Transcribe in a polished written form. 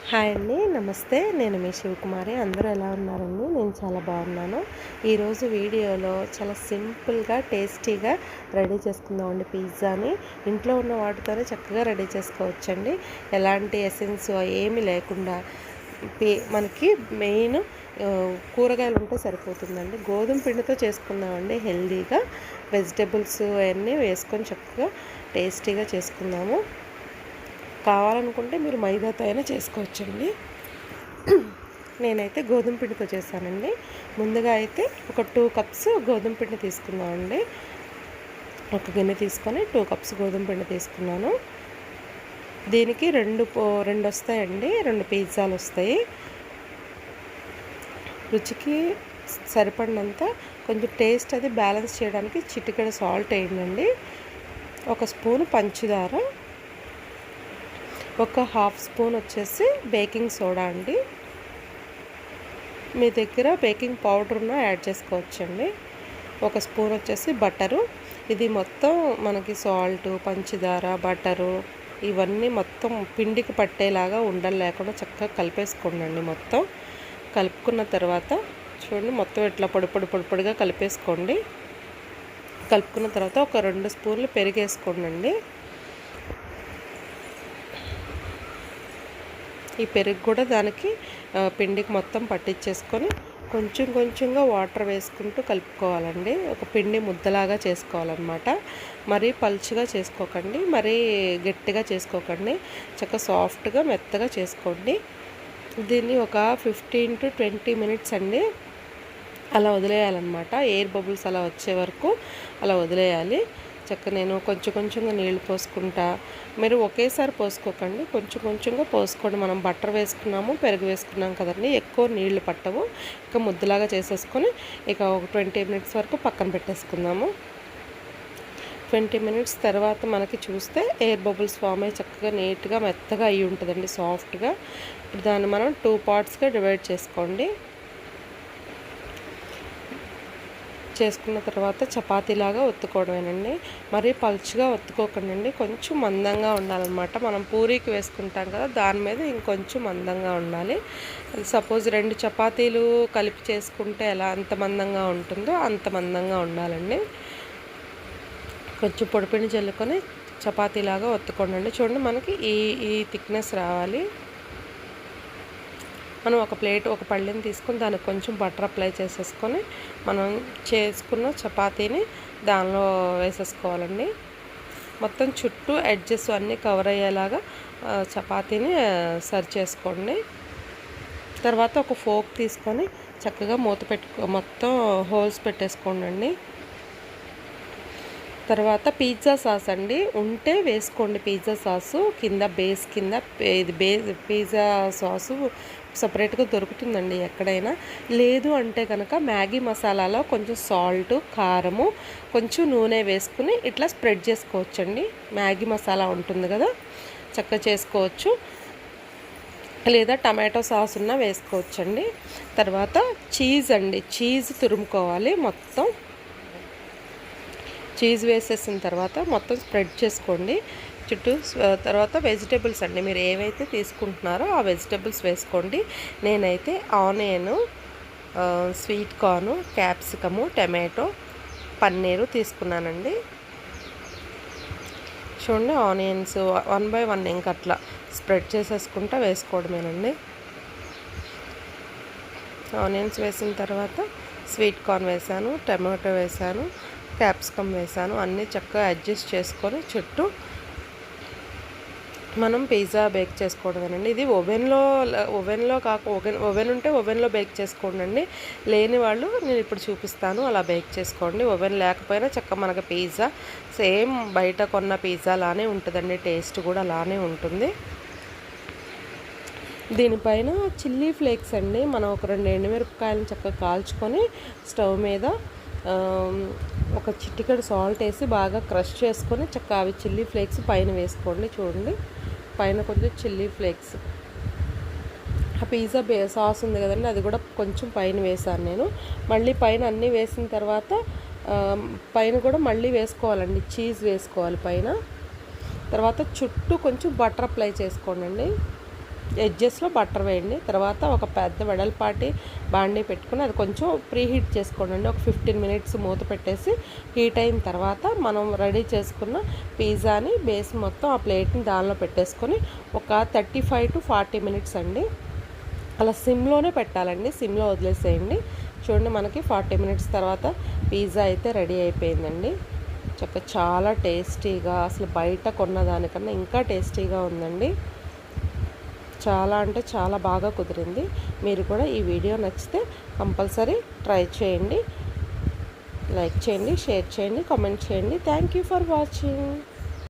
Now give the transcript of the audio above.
Hi అండి, నమస్తే. నేను మీ శివకుమారి. అందరూ ఎలా ఉన్నారండి? నేను చాలా బాగున్నాను. ఈరోజు వీడియోలో చాలా సింపుల్గా టేస్టీగా రెడీ చేసుకుందామండి పిజ్జాని. ఇంట్లో ఉన్న వాటితోనే చక్కగా రెడీ చేసుకోవచ్చండి. ఎలాంటి ఎసెన్స్ ఏమీ లేకుండా మనకి మెయిన్ కూరగాయలు ఉంటే సరిపోతుందండి. గోధుమ పిండితో చేసుకుందామండి హెల్దీగా. వెజిటేబుల్స్ అవన్నీ వేసుకొని చక్కగా టేస్టీగా చేసుకుందాము. కావాలనుకుంటే మీరు మైదాతో అయినా చేసుకోవచ్చండి. నేనైతే గోధుమ పిండితో చేశానండి. ముందుగా అయితే ఒక 2 కప్స్ గోధుమ పిండి తీసుకున్నామండి. ఒక గిన్నె తీసుకొని 2 కప్స్ గోధుమ పిండి తీసుకున్నాను. దీనికి రెండు వస్తాయండి, 2 పిజ్జాలు వస్తాయి. రుచికి సరిపడినంత కొంచెం టేస్ట్ అది బ్యాలెన్స్ చేయడానికి చిటికెడు సాల్ట్ వేయండి. ఒక స్పూన్ పంచదార, ఒక హాఫ్ స్పూన్ వచ్చేసి బేకింగ్ సోడా అండి. మీ దగ్గర బేకింగ్ పౌడర్ ఉన్న యాడ్ చేసుకోవచ్చండి. ఒక స్పూన్ వచ్చేసి బటరు. ఇది మొత్తం మనకి సాల్ట్, పంచదార, బటరు ఇవన్నీ మొత్తం పిండికి పట్టేలాగా ఉండలు లేకుండా చక్కగా కలిపేసుకోండి. మొత్తం కలుపుకున్న తర్వాత చూడండి, మొత్తం ఇట్లా పొడిగా కలిపేసుకోండి. కలుపుకున్న తర్వాత ఒక 2 స్పూన్లు పెరిగేసుకోండి. ఈ పెరుగు కూడా దానికి పిండికి మొత్తం పట్టించేసుకొని కొంచెంగా వాటర్ వేసుకుంటూ కలుపుకోవాలండి. ఒక పిండి ముద్దలాగా చేసుకోవాలన్నమాట. మరీ పలుచగా చేసుకోకండి, మరీ గట్టిగా చేసుకోకండి. చక్కగా సాఫ్ట్గా మెత్తగా చేసుకోండి. దీన్ని ఒక 15 to 20 మినిట్స్ అండి అలా వదిలేయాలన్నమాట. ఎయిర్ బబుల్స్ అలా వచ్చే వరకు అలా వదిలేయాలి. నేను కొంచెంగా నీళ్లు పోసుకుంటా. మీరు ఒకేసారి పోసుకోకండి, కొంచెంగా పోసుకోండి. మనం బటర్ వేసుకున్నాము, పెరుగు వేసుకున్నాం కదండి, ఎక్కువ నీళ్లు పట్టవు. ఇక ముద్దలాగా చేసేసుకొని ఇక ఒక 20 మినిట్స్ వరకు పక్కన పెట్టేసుకుందాము. 20 మినిట్స్ తర్వాత మనకి చూస్తే ఎయిర్ బబుల్స్ ఫామ్ అయ్యి చక్కగా నీట్గా మెత్తగా అయ్యి ఉంటుందండి, సాఫ్ట్గా. ఇప్పుడు దాన్ని మనం 2 పార్ట్స్గా డివైడ్ చేసుకోండి. చేసుకున్న తర్వాత చపాతీలాగా ఒత్తుకోవడమేనండి. మరీ పలుచగా ఒత్తుకోకండి, కొంచెం మందంగా ఉండాలన్నమాట. మనం పూరీకి వేసుకుంటాం కదా, దాని మీద ఇంకొంచెం మందంగా ఉండాలి. సపోజ్ 2 చపాతీలు కలిపి చేసుకుంటే ఎలా అంత మందంగా ఉంటుందో అంత మందంగా ఉండాలండి. కొంచెం పొడిపిండి చల్లుకొని చపాతీలాగా ఒత్తుకోండి. చూడండి, మనకి ఈ థిక్నెస్ రావాలి. మనం ఒక పళ్ళెని తీసుకొని దానికి కొంచెం బటర్ అప్లై చేసేసుకొని మనం చేసుకున్న చపాతీని దానిలో వేసేసుకోవాలండి. మొత్తం చుట్టూ ఎడ్జెస్ అన్నీ కవర్ అయ్యేలాగా చపాతీని సర్వ్ చేసుకోండి. తర్వాత ఒక ఫోక్ తీసుకొని చక్కగా మొత్తం హోల్స్ పెట్టేసుకోండి. తర్వాత పిజ్జా సాస్ అండి, ఉంటే వేసుకోండి. పిజ్జా సాసు బేస్ కింద పిజ్జా సాసు సపరేట్గా దొరుకుతుందండి ఎక్కడైనా. లేదు అంటే కనుక మ్యాగీ మసాలాలో కొంచెం సాల్ట్, కారము, కొంచెం నూనె వేసుకుని ఇట్లా స్ప్రెడ్ చేసుకోవచ్చండి. మ్యాగీ మసాలా ఉంటుంది కదా, చక్కగా చేసుకోవచ్చు. లేదా టమాటో సాస్ ఉన్నా వేసుకోవచ్చండి. తర్వాత చీజ్ తురుముకోవాలి. మొత్తం చీజ్ వేసేసిన తర్వాత మొత్తం స్ప్రెడ్ చేసుకోండి చుట్టూ. తర్వాత వెజిటేబుల్స్ అండి, మీరు ఏవైతే తీసుకుంటున్నారో ఆ వెజిటేబుల్స్ వేసుకోండి. నేనైతే onion, sweet corn, capsicum, tomato, paneer తీసుకున్నానండి. చూడండి, ఆనియన్స్ 1 by 1 ఇంకా అట్లా స్ప్రెడ్ చేసేసుకుంటా వేసుకోవడమేనండి. ఆనియన్స్ వేసిన తర్వాత స్వీట్ కార్న్ వేసాను, టమాటో వేసాను, క్యాప్సికమ్ వేసాను. అన్నీ చక్కగా అడ్జస్ట్ చేసుకొని చుట్టూ మనం పిజ్జా బేక్ చేసుకోవడమేనండి. ఇది ఓవెన్ ఉంటే ఓవెన్లో బేక్ చేసుకోండి. లేని వాళ్ళు నేను ఇప్పుడు చూపిస్తాను, అలా బేక్ చేసుకోండి. ఓవెన్ లేకపోయినా చక్కగా మనకు పిజ్జా సేమ్ బయట కొన్న పిజ్జా లానే ఉంటుందండి, టేస్ట్ కూడా అలానే ఉంటుంది. దీనిపైన చిల్లీ ఫ్లేక్స్ అండి, మనం ఒక 2 ఎండుమిరపకాయలను చక్కగా కాల్చుకొని స్టవ్ మీద ఒక చిటికెడు సాల్ట్ వేసి బాగా క్రష్ చేసుకొని చక్కగా అవి చిల్లీ ఫ్లేక్స్ పైన వేసుకోండి. చూడండి, పైన కొంచెం చిల్లీ ఫ్లేక్స్. ఆ పిజ్జా సాస్ ఉంది కదండి, అది కూడా కొంచెం పైన వేసాను నేను. మళ్ళీ పైన అన్నీ వేసిన తర్వాత పైన కూడా మళ్ళీ వేసుకోవాలండి, చీజ్ వేసుకోవాలి పైన. తర్వాత చుట్టూ కొంచెం బటర్ అప్లై చేసుకోండి. ఎడ్జెస్లో బటర్ వేయండి. తర్వాత ఒక పెద్ద వెడల్పాటి బాండీ పెట్టుకుని అది కొంచెం ప్రీ హీట్ చేసుకోండి. ఒక 15 మినిట్స్ మూత పెట్టేసి హీట్ అయిన తర్వాత మనం రెడీ చేసుకున్న పిజ్జాని బేస్ మొత్తం ఆ ప్లేట్ని దానిలో పెట్టేసుకొని ఒక 35 to 40 మినిట్స్ అండి అలా సిమ్లోనే పెట్టాలండి. సిమ్లో వదిలేసేయండి. చూడండి మనకి 40 మినిట్స్ తర్వాత పిజ్జా అయితే రెడీ అయిపోయిందండి. చాలా టేస్టీగా, అసలు బయట కొన్న దానికన్నా ఇంకా టేస్టీగా ఉందండి. చాలా అంటే చాలా బాగా కుదిరింది. మీరు కూడా ఈ వీడియో నచ్చితే కంపల్సరీ ట్రై చేయండి. లైక్ చేయండి, షేర్ చేయండి, కామెంట్ చేయండి. Thank you for watching.